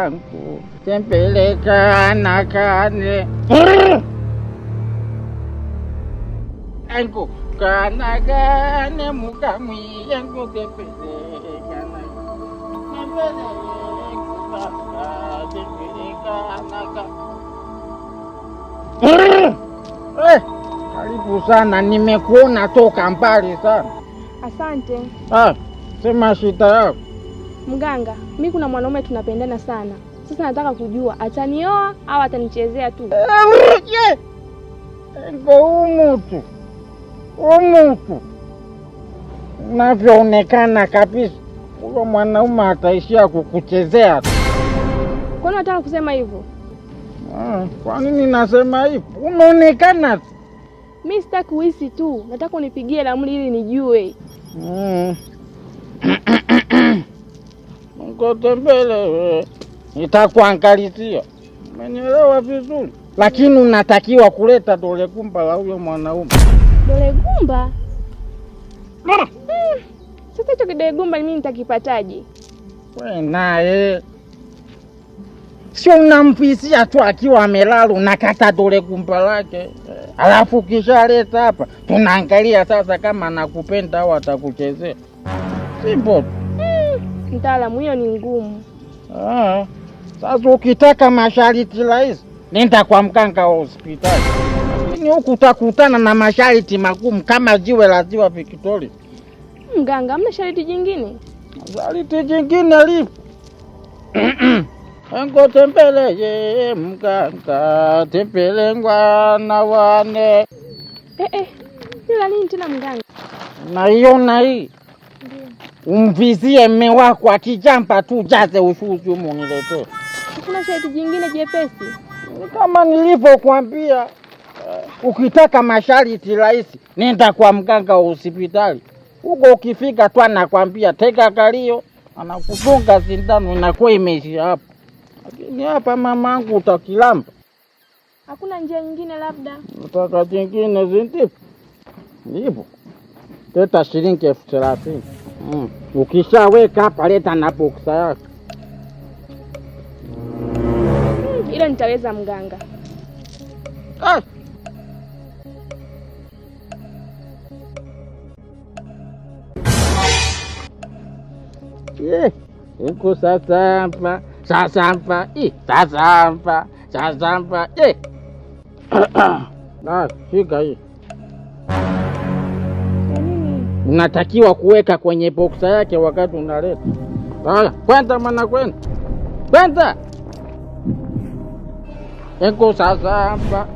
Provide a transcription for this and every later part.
wangu tempeleka na kane yangu kana kane mukamwi yangu tempeleka na karibu sana, nimekuona toka mbali sana. Asante. Sema shida yako. Mganga, mimi kuna mwanaume tunapendana sana. Sasa nataka kujua atanioa au atanichezea tu. Umutu unavyoonekana kabisa, huyo mwanaume ataishia kukuchezea tu. Kwa nini unataka kusema hivyo? Kwa nini nasema hivyo? Unaonekana tu. Mimi sitaki kuhisi tu, nataka unipigie ramli ili nijue. Ngoja mbele nitakuangalizia. Umenielewa vizuri? Lakini unatakiwa kuleta dole gumba la huyo mwanaume. Dole gumba? Sasa hicho kidole gumba mimi nitakipataje? Wewe naye sio unamfisia tu akiwa amelala, unakata dole gumba lake. Alafu kisha leta hapa, tunaangalia sasa kama anakupenda au atakuchezea. Simple. Mtaalamu, hiyo ni ngumu. Sasa ukitaka masharti rahisi, nenda kwa mganga wa hospitali. Lakini huku utakutana na masharti magumu kama jiwe la ziwa Victoria. Mganga, hamna sharti jingine? Sharti jingine lipo. Ngo tembele mganga, tembele ngwana wane. Ila nini tena mganga? Naiona hii. Umvizie mme wako akijampa tu jaze ushuzi humo niletee. Kuna sharti jingine jepesi? Kama nilivyokuambia, ukitaka masharti rahisi, nenda kwa mganga wa hospitali. Huko ukifika tu anakwambia teka kalio, anakufunga sindano inakuwa imeisha hapo. Lakini hapa mamangu utakilamba. Hakuna njia nyingine labda? Nataka jingine zindipo. Ndipo. Teta shilingi 30,000. Ukishaweka hapa leta na boksa yako. Hilo nitaweza mganga. Iko sasampa. Shika hii. Unatakiwa kuweka kwenye boksa yake wakati unaleta. Kwenda mwana kwenda. Kwenda. Eko sasampa.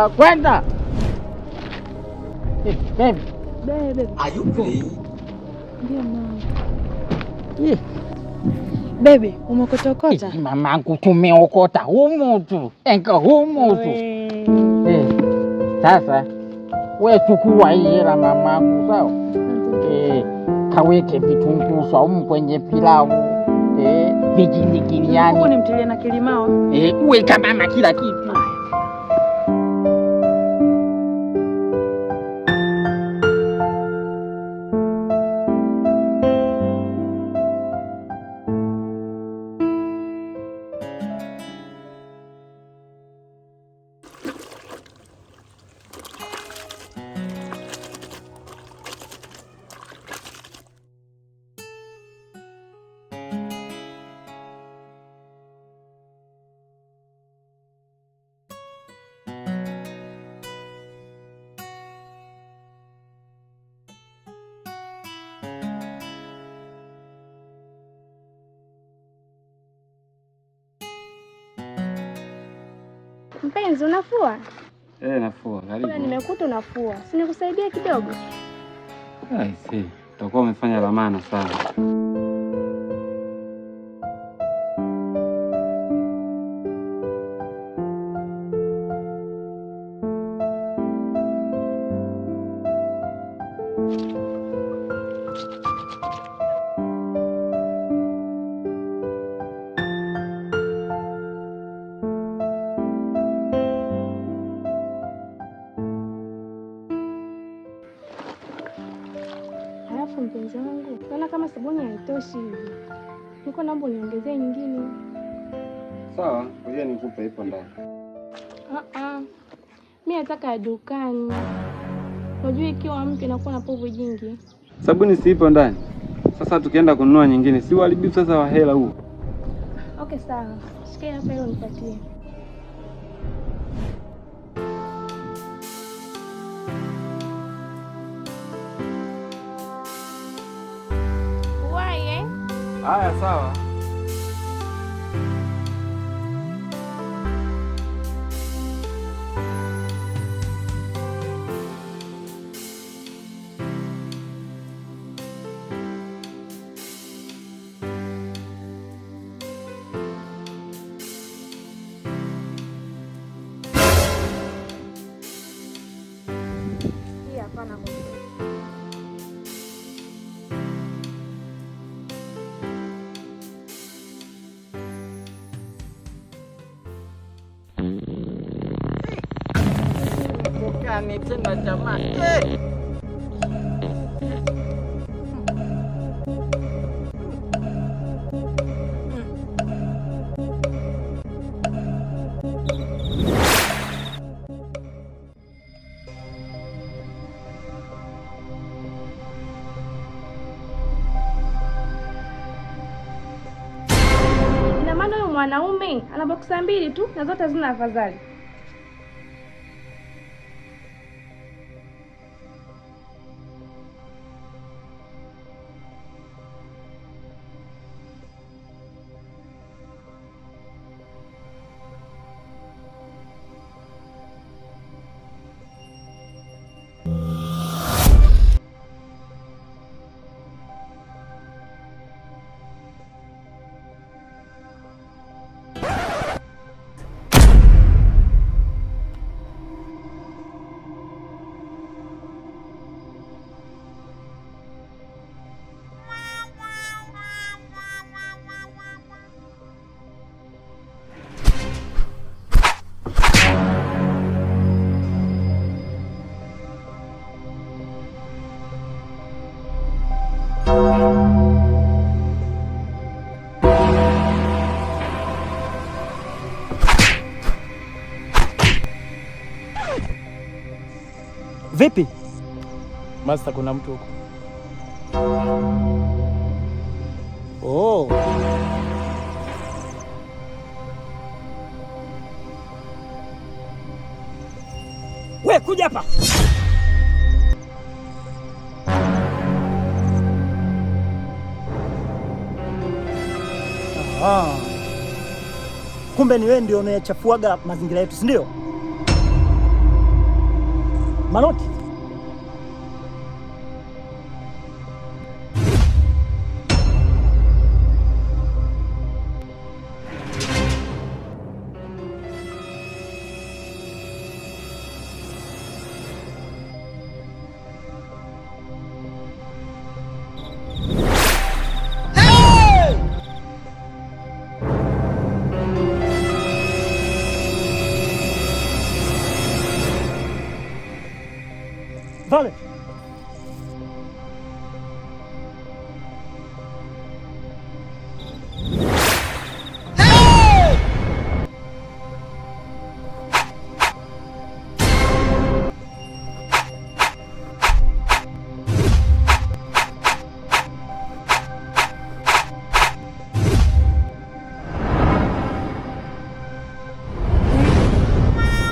Kwenda. Bebe. Are you playing? Ndio mama. Bebe, umekotokota? Mamangu tumeokota humu tu. Humu tu. Sasa wewe chukua hii hela mamangu, sawa? Kaweke vitunguu saumu kwenye pilau. Vijini kiliani. Huko nimtilie na kilimao. Uwe kama mama kila kitu. Mpenzi, unafua? Nafua. Karibu. Nimekuta unafua. Si nikusaidie kidogo? Utakuwa umefanya la maana sana. Mpenzi wangu, naona kama sabuni haitoshi hivi. Niko naomba niongezee nyingine. Sawa, ngoja nikupe, ipo ndani. Mimi nataka ya dukani. Unajua ikiwa mpya inakuwa na povu jingi. Sabuni si ipo ndani. Sasa tukienda kununua nyingine, si uharibifu sasa wa hela huo. Okay, sawa. Sikia hapa leo nipatie. Wae? Haya, sawa. Hapana. Gani tena jamani? Ina maana huyu mwanaume ana boksa mbili tu na zote hazina afadhali. Vipi? Master, kuna mtu huko. Oh. We kuja hapa. Kumbe ni wewe ndio unayechafuaga mazingira yetu, si ndio? Manoti. Vale.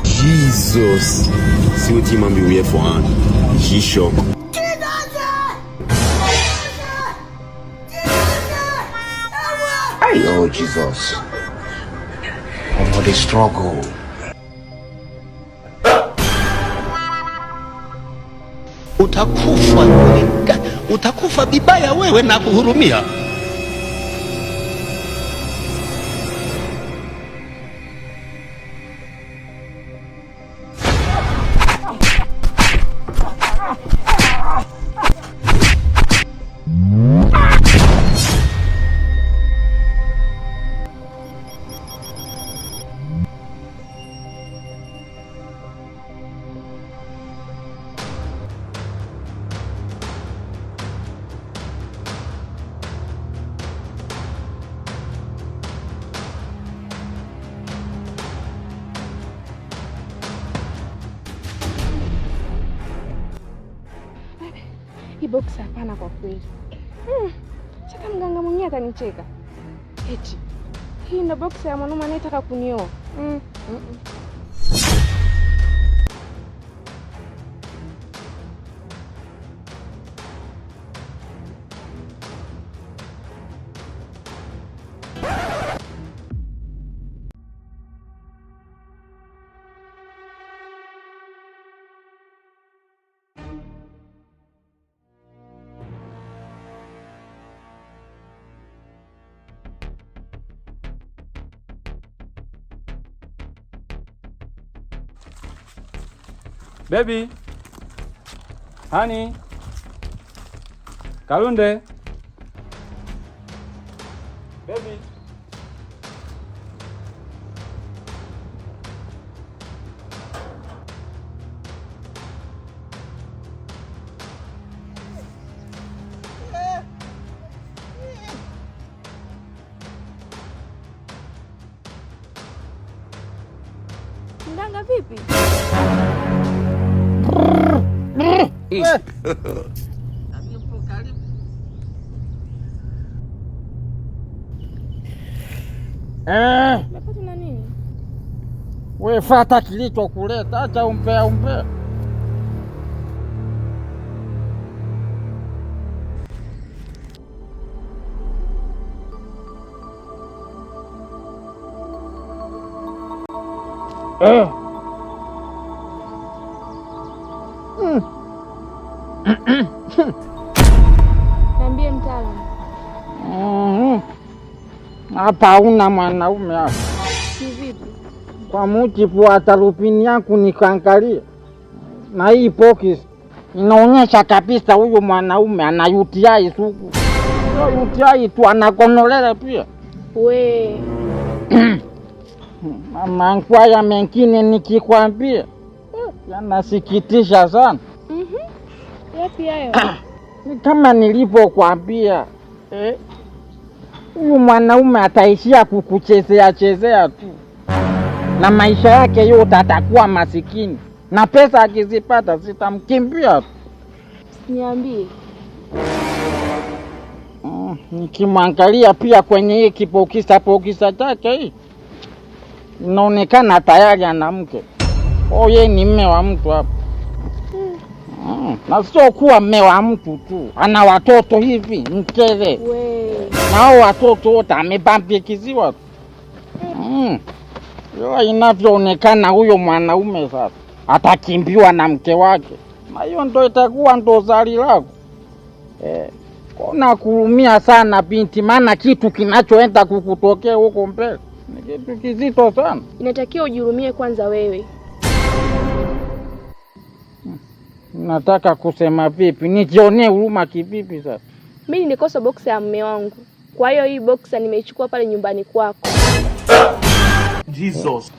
Jesus, see what you man be weird for, huh? He shock. Hey, oh Jesus, I'm on the struggle. Utakufa vibaya wewe na kuhurumia. Hii box hapana kwa kweli. Sasa mganga mwenyewe atanicheka. Eti hii ndo box ya mwanaume anayetaka kunioa. Baby. Honey. Kalunde. Baby. Mganga vipi? Umepata na nini? Wewe fuata kilichokuleta, acha umpea. Niambie mtaalamu. Hapa hauna mwanaume hapa. Kivipi? Kwa mujibu wa tarubini yangu nikaangalia, na hii box inaonyesha kabisa huyu mwanaume ana UTI sugu. Sio UTI tu, anagonolea pia. We. Mangwaya mengine nikikwambia yanasikitisha sana. Yapi hayo? Kama nilivyokuambia, huyu mwanaume ataishia kukuchezea tu, na maisha yake yote atakuwa masikini, na pesa akizipata zitamkimbia tu. Niambie. Nikimwangalia pia kwenye hii kipokisa chake hii, inaonekana tayari ana mke. Yeye ni mme wa mtu hapa. Na sio kuwa mme wa mtu tu, ana watoto hivi mkele. Na hao watoto wote amebambikiziwa tu. Inavyoonekana huyo mwanaume sasa atakimbiwa na mke wake, na hiyo ndo itakuwa ndo zali lako. Kona kurumia sana binti, maana kitu kinachoenda kukutokea huko mbele ni kitu kizito sana. Inatakiwa ujihurumie kwanza wewe. Nataka kusema vipi? Nijionee huruma kivipi sasa? Mimi nilikosa box ya mume wangu. Kwa hiyo hii box nimeichukua pale nyumbani kwako. Jesus.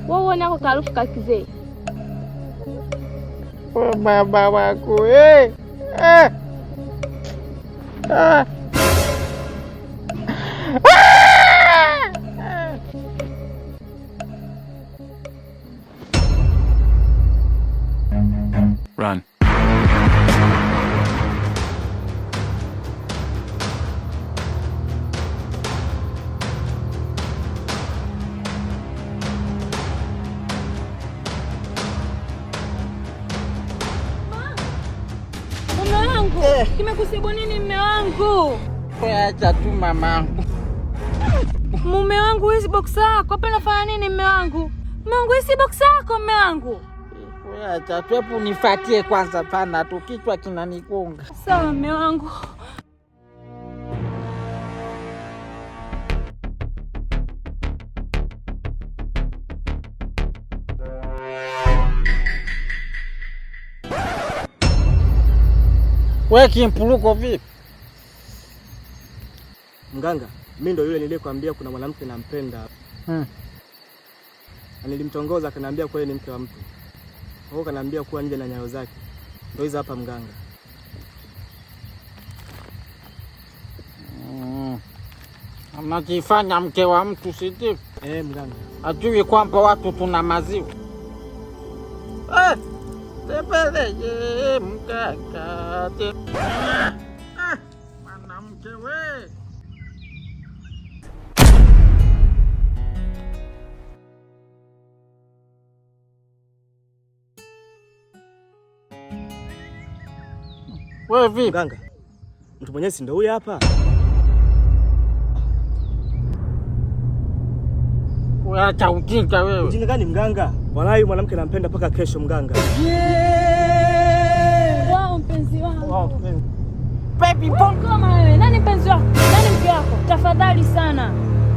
Wewe nako karufu kakizee. Baba wako Run. Mume wangu, kimekusibu nini mume wangu? Acha tu mamangu. Mume wangu, hizi box yako hapa nafanya nini mume wangu? Mume wangu, hizi box yako mume wangu. Acha tu, hebu nifuatie kwanza, pana tu kichwa kinanigonga. Sawa mume wangu. Wewe Kimpuluko vipi? Mganga, mimi ndo yule niliyekwambia kuna mwanamke nampenda. Na nilimtongoza akaniambia kwa yeye ni mke wa mtu. Kwa hiyo kaniambia kuwa nje na nyayo zake. Ndio hizo hapa mganga. Anajifanya mke wa mtu siti. Mganga. Ajui kwamba watu tuna maziwa. Tembeleye mganga. Mwanamke we. Wewe vipi? Mganga. Mtu mwenyewe si ndio huyu hapa? Acha ujinga wewe. Ujinga gani mganga? Walahi mwanamke nampenda mpaka kesho mganga. Wao mpenzi wangu. Wao mpenzi. Baby boy. Koma wewe. Nani mpenzi wako? Nani mke wako? Tafadhali sana.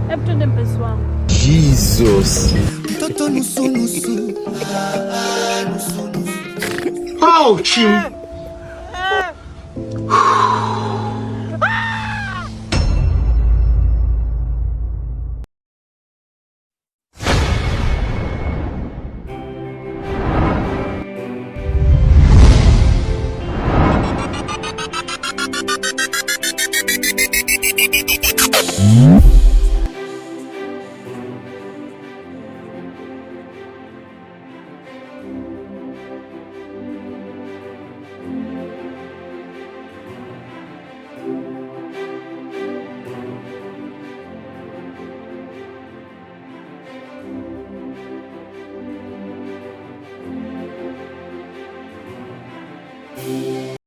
Hebu twende mpenzi wangu. Jesus. Toto nusu nusu. Ouch!